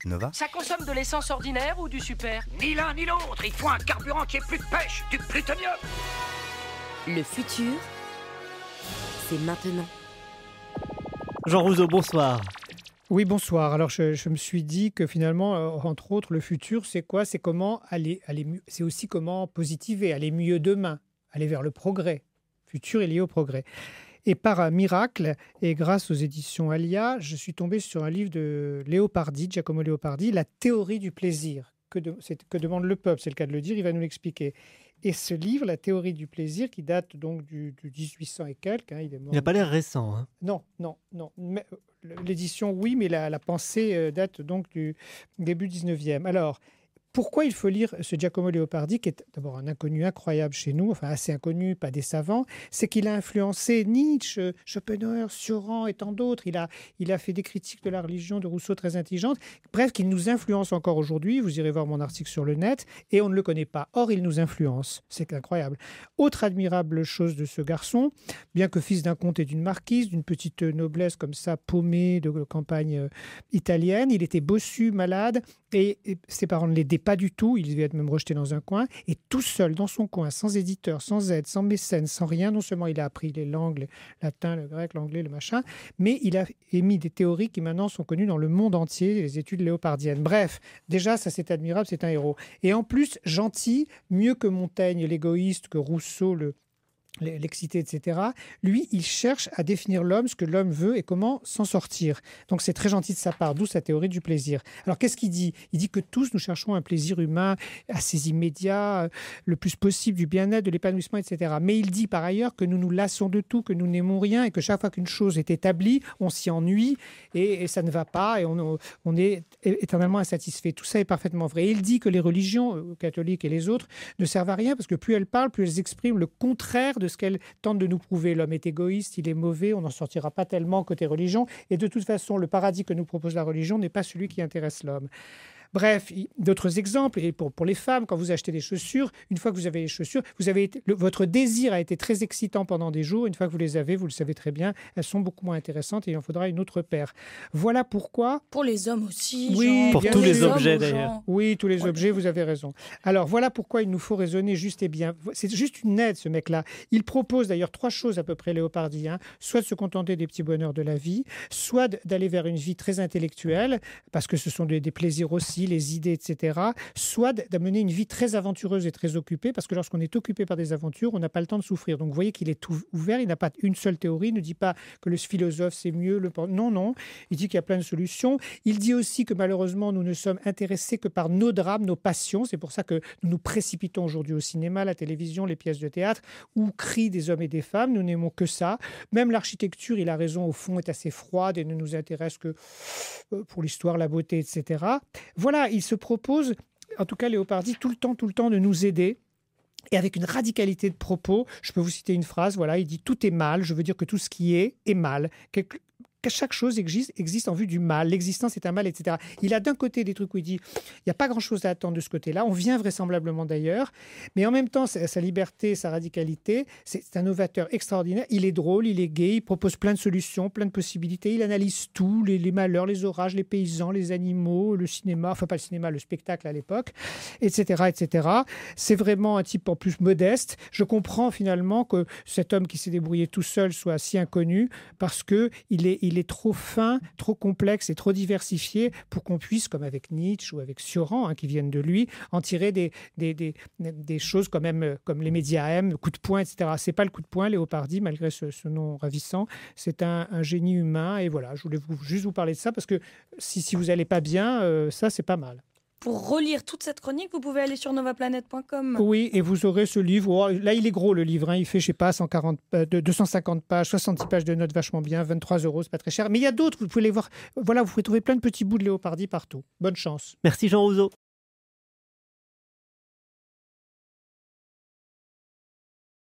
Nova. Ça consomme de l'essence ordinaire ou du super? Ni l'un ni l'autre, il faut un carburant qui ait plus de pêche, du plutonium. Le futur, c'est maintenant. Jean Rouzeau, bonsoir. Oui, bonsoir. Alors, je me suis dit que finalement, entre autres, le futur, c'est quoi? C'est comment aller mieux. C'est aussi comment positiver, aller mieux demain, aller vers le progrès. Futur est lié au progrès. Et par un miracle, et grâce aux éditions Alia, je suis tombé sur un livre de Leopardi, Giacomo Leopardi, La théorie du plaisir. Que demande le peuple, c'est le cas de le dire, il va nous l'expliquer. Et ce livre, La théorie du plaisir, qui date donc du 1800 et quelques, il est mort. Il n'a pas l'air récent. Hein. Non. Mais, l'édition, oui, mais la pensée date donc du début 19e. Alors, pourquoi il faut lire ce Giacomo Leopardi, qui est d'abord un inconnu incroyable chez nous, enfin assez inconnu, pas des savants, c'est qu'il a influencé Nietzsche, Schopenhauer, Sioran et tant d'autres. Il a fait des critiques de la religion de Rousseau très intelligentes. Bref, qu'il nous influence encore aujourd'hui. Vous irez voir mon article sur le net, et on ne le connaît pas. Or, il nous influence. C'est incroyable. Autre admirable chose de ce garçon, bien que fils d'un comte et d'une marquise, d'une petite noblesse comme ça, paumée de campagne italienne, il était bossu, malade, et ses parents ne l'aidaient pas du tout, il devait être même rejeté dans un coin, et tout seul dans son coin, sans éditeur, sans aide, sans mécène, sans rien, non seulement il a appris les langues, le latin, le grec, l'anglais, le machin, mais il a émis des théories qui maintenant sont connues dans le monde entier, les études léopardiennes. Bref, déjà ça c'est admirable, c'est un héros. Et en plus, gentil, mieux que Montaigne, l'égoïste, que Rousseau, l'excité, etc. Lui, il cherche à définir l'homme, ce que l'homme veut et comment s'en sortir. Donc c'est très gentil de sa part, d'où sa théorie du plaisir. Alors qu'est-ce qu'il dit? Il dit que tous nous cherchons un plaisir humain assez immédiat, le plus possible, du bien-être, de l'épanouissement, etc. Mais il dit par ailleurs que nous nous lassons de tout, que nous n'aimons rien et que chaque fois qu'une chose est établie, on s'y ennuie et ça ne va pas et on est éternellement insatisfait. Tout ça est parfaitement vrai. Et il dit que les religions catholiques et les autres ne servent à rien parce que plus elles parlent, plus elles expriment le contraire de ce qu'elle tente de nous prouver. L'homme est égoïste, il est mauvais, on n'en sortira pas tellement côté religion. Et de toute façon, le paradis que nous propose la religion n'est pas celui qui intéresse l'homme. Bref, d'autres exemples, et pour les femmes, quand vous achetez des chaussures, une fois que vous avez les chaussures, votre désir a été très excitant pendant des jours. Une fois que vous les avez, vous le savez très bien, elles sont beaucoup moins intéressantes et il en faudra une autre paire. Voilà pourquoi... Pour les hommes aussi. Oui, pour tous les objets d'ailleurs. Oui, tous les objets, vous avez raison. Alors voilà pourquoi il nous faut raisonner juste et bien. C'est juste une aide, ce mec-là. Il propose d'ailleurs 3 choses à peu près Léopardi. Soit de se contenter des petits bonheurs de la vie, soit d'aller vers une vie très intellectuelle, parce que ce sont des plaisirs aussi, les idées, etc., soit d'amener une vie très aventureuse et très occupée, parce que lorsqu'on est occupé par des aventures, on n'a pas le temps de souffrir. Donc vous voyez qu'il est tout ouvert, il n'a pas une seule théorie, il ne dit pas que le philosophe c'est mieux, non, il dit qu'il y a plein de solutions. Il dit aussi que malheureusement nous ne sommes intéressés que par nos drames, nos passions, c'est pour ça que nous nous précipitons aujourd'hui au cinéma, la télévision, les pièces de théâtre, où crient des hommes et des femmes, nous n'aimons que ça. Même l'architecture, il a raison, au fond est assez froide et ne nous intéresse que pour l'histoire, la beauté, etc. Voilà, il se propose, en tout cas Léopardi, tout le temps de nous aider. Et avec une radicalité de propos, je peux vous citer une phrase, voilà, il dit « tout est mal », je veux dire que tout ce qui est mal. Que chaque chose existe en vue du mal, l'existence est un mal, etc. Il a d'un côté des trucs où il dit il n'y a pas grand-chose à attendre de ce côté-là, on vient vraisemblablement d'ailleurs, mais en même temps, sa liberté, sa radicalité, c'est un novateur extraordinaire, il est drôle, il est gai, il propose plein de solutions, plein de possibilités, il analyse tout, les malheurs, les orages, les paysans, les animaux, le cinéma, enfin pas le cinéma, le spectacle à l'époque, etc., etc. C'est vraiment un type en plus modeste. Je comprends finalement que cet homme qui s'est débrouillé tout seul soit si inconnu, parce qu'il est trop fin, trop complexe et trop diversifié pour qu'on puisse, comme avec Nietzsche ou avec Sioran, qui viennent de lui, en tirer des choses quand même, comme les médias aiment, coup de poing, etc. C'est pas le coup de poing, Léopardi, malgré ce nom ravissant. C'est un génie humain. Et voilà, je voulais juste vous parler de ça, parce que si vous n'allez pas bien, ça, c'est pas mal. Pour relire toute cette chronique, vous pouvez aller sur novaplanète.com. Oui, et vous aurez ce livre. Oh, là, il est gros, le livre. Il fait, je sais pas, 250 pages, 70 pages de notes vachement bien, 23 €, c'est pas très cher. Mais il y a d'autres, vous pouvez les voir. Voilà, vous pouvez trouver plein de petits bouts de Léopardi partout. Bonne chance. Merci Jean Rouzeau.